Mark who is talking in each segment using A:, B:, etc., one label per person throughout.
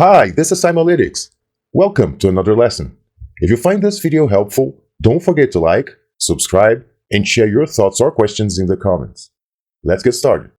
A: Hi, this is Simolytics. Welcome to another lesson. If you find this video helpful, don't forget to like, subscribe, and share your thoughts or questions in the comments. Let's get started.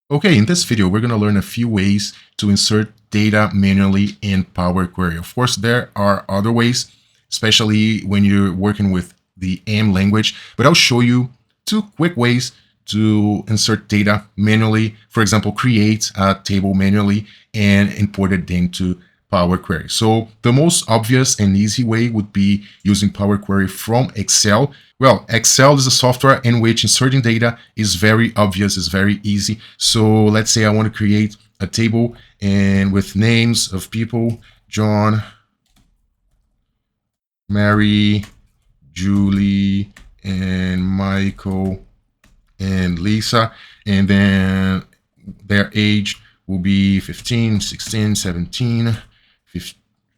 B: Okay, in this video, we're going to learn a few ways to insert data manually in Power Query. Of course, there are other ways, especially when you're working with the M language, but I'll show you two quick ways to insert data manually. For example, create a table manually and import it into Power Query. So the most obvious and easy way would be using Power Query from Excel. Well, Excel is a software in which inserting data is very obvious, is very easy. So let's say I want to create a table and with names of people, John, Mary, Julie, and Michael, and Lisa, and then their age will be 15, 16, 17,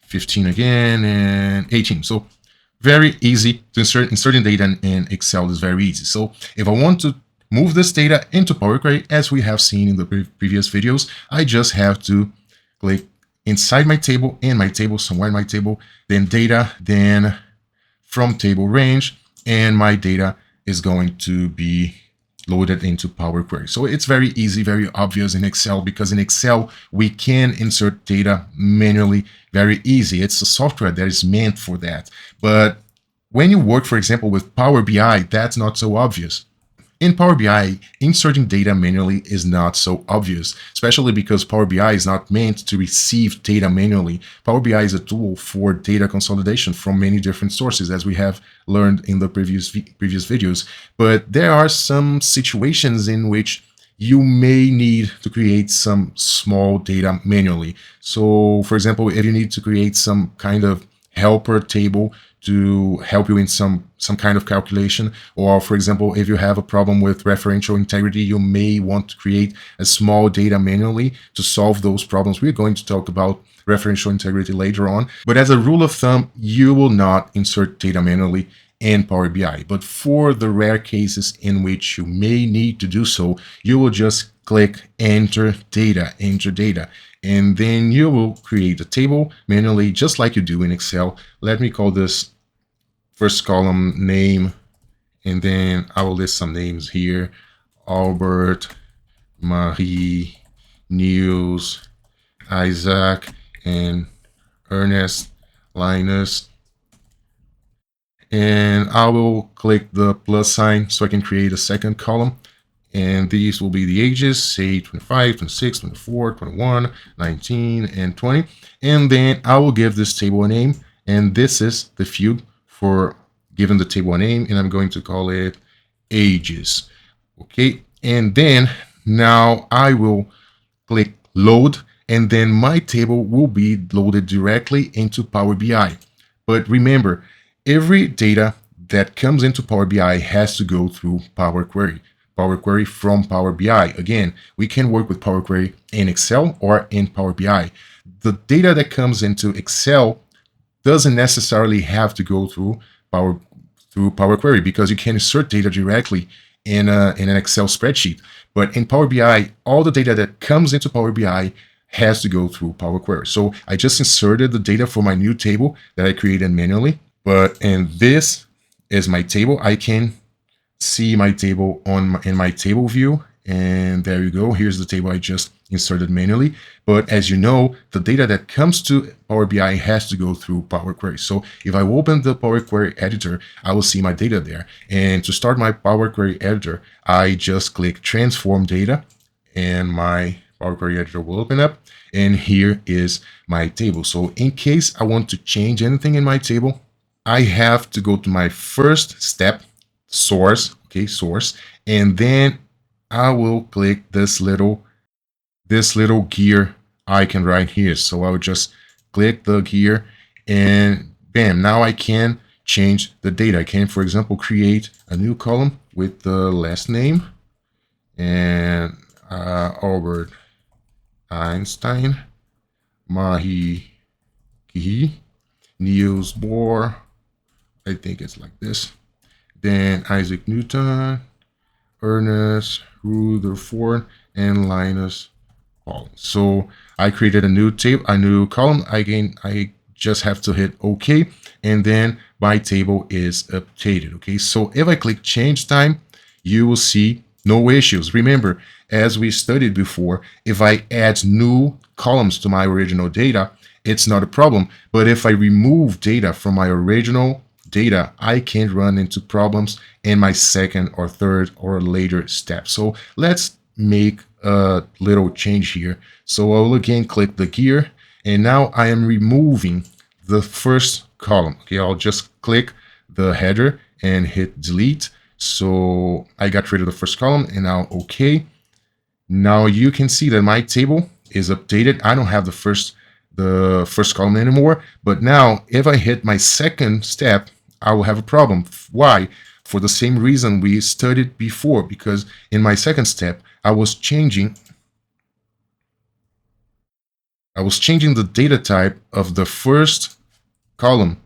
B: 15 again, and 18. So very easy to insert. Inserting data in Excel is very easy. So if I want to move this data into Power Query, as we have seen in the previous videos, I just have to click inside my table, somewhere in my table, then data, then from table range, and my data is going to be loaded into Power Query. So it's very easy, very obvious in Excel, because in Excel, we can insert data manually very easy. It's a software that is meant for that. But when you work, for example, with Power BI, that's not so obvious. In Power BI, inserting data manually is not so obvious, especially because Power BI is not meant to receive data manually. Power BI is a tool for data consolidation from many different sources, as we have learned in the previous videos. But there are some situations in which you may need to create some small data manually. So, for example, if you need to create some kind of helper table to help you in some kind of calculation, or for example, if you have a problem with referential integrity, you may want to create a small data manually to solve those problems. We're going to talk about referential integrity later on, but as a rule of thumb, you will not insert data manually in Power BI. But for the rare cases in which you may need to do so, you will just click enter data, and then you will create a table manually, just like you do in Excel. Let me call this first column name, and then I will list some names here: Albert, Marie, Niels, Isaac, and Ernest, Linus. And I will click the plus sign so I can create a second column. And these will be the ages, say 25, 26, 24, 21, 19, and 20. And then I will give this table a name. And this is the field for giving the table a name. And I'm going to call it ages. Okay. And then now I will click load. And then my table will be loaded directly into Power BI. But remember, every data that comes into Power BI has to go through Power Query. Power Query from Power BI. Again, we can work with Power Query in Excel or in Power BI. The data that comes into Excel doesn't necessarily have to go through Power Query, because you can insert data directly in an Excel spreadsheet. But in Power BI, all the data that comes into Power BI has to go through Power Query. So I just inserted the data for my new table that I created manually. And this is my table. I can see my table in my table view, and there you go. Here's the table I just inserted manually. But as you know, the data that comes to Power BI has to go through Power Query. So if I open the Power Query editor, I will see my data there. And to start my Power Query editor, I just click transform data, and my Power Query editor will open up, and here is my table. So in case I want to change anything in my table, I have to go to my first step, source, and then I will click this little gear icon right here. So I will just click the gear, and bam, now I can change the data. I can, for example, create a new column with the last name, and Albert Einstein, Mahi Kihi, Niels Bohr, I think it's like this. Then Isaac Newton, Ernest Rutherford, and Linus column. So I created a new table, a new column. Again, I just have to hit OK, and then my table is updated. Okay, so if I click change time, you will see no issues. Remember, as we studied before, if I add new columns to my original data, it's not a problem. But if I remove data from my original data, I can run into problems in my second or third or later step. So let's make a little change here. So I will again click the gear, and now I am removing the first column. Okay, I'll just click the header and hit delete. So I got rid of the first column, and now OK. Now you can see that my table is updated. I don't have the first column anymore. But now if I hit my second step, I will have a problem. Why? For the same reason we studied before, because in my second step, I was changing the data type of the first column.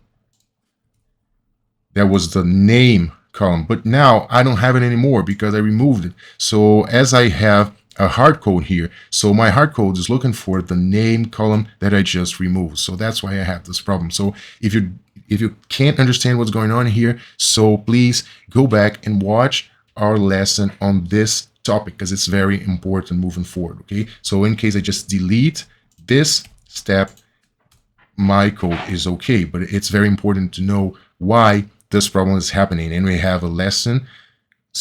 B: That was the name column, but now I don't have it anymore because I removed it. So as I have a hard code here, so my hard code is looking for the name column that I just removed. So that's why I have this problem. So if you can't understand what's going on here, so please go back and watch our lesson on this topic, because it's very important moving forward. Okay, so in case I just delete this step, my code is okay, but it's very important to know why this problem is happening, and we have a lesson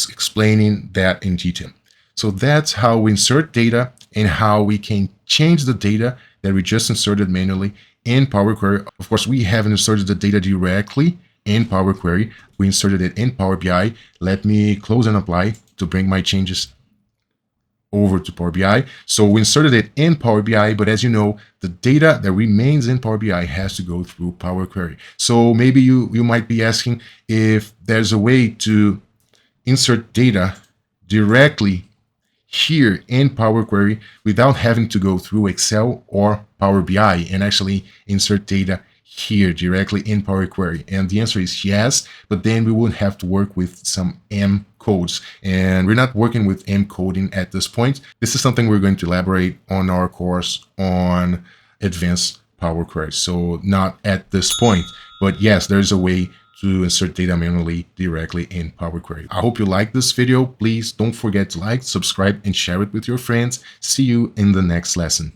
B: explaining that in detail. So that's how we insert data and how we can change the data that we just inserted manually in Power Query. Of course, we haven't inserted the data directly in Power Query. We inserted it in Power BI. Let me close and apply to bring my changes over to Power BI. So we inserted it in Power BI, but as you know, the data that remains in Power BI has to go through Power Query. So maybe you might be asking if there's a way to insert data directly here in Power Query without having to go through Excel or Power BI and actually insert data here directly in Power Query. And the answer is yes, but then we would have to work with some M codes, and we're not working with M coding at this point. This is something we're going to elaborate on our course on advanced Power Query. So not at this point, but yes, there's a way to insert data manually directly in Power Query. I hope you liked this video. Please don't forget to like, subscribe, and share it with your friends. See you in the next lesson.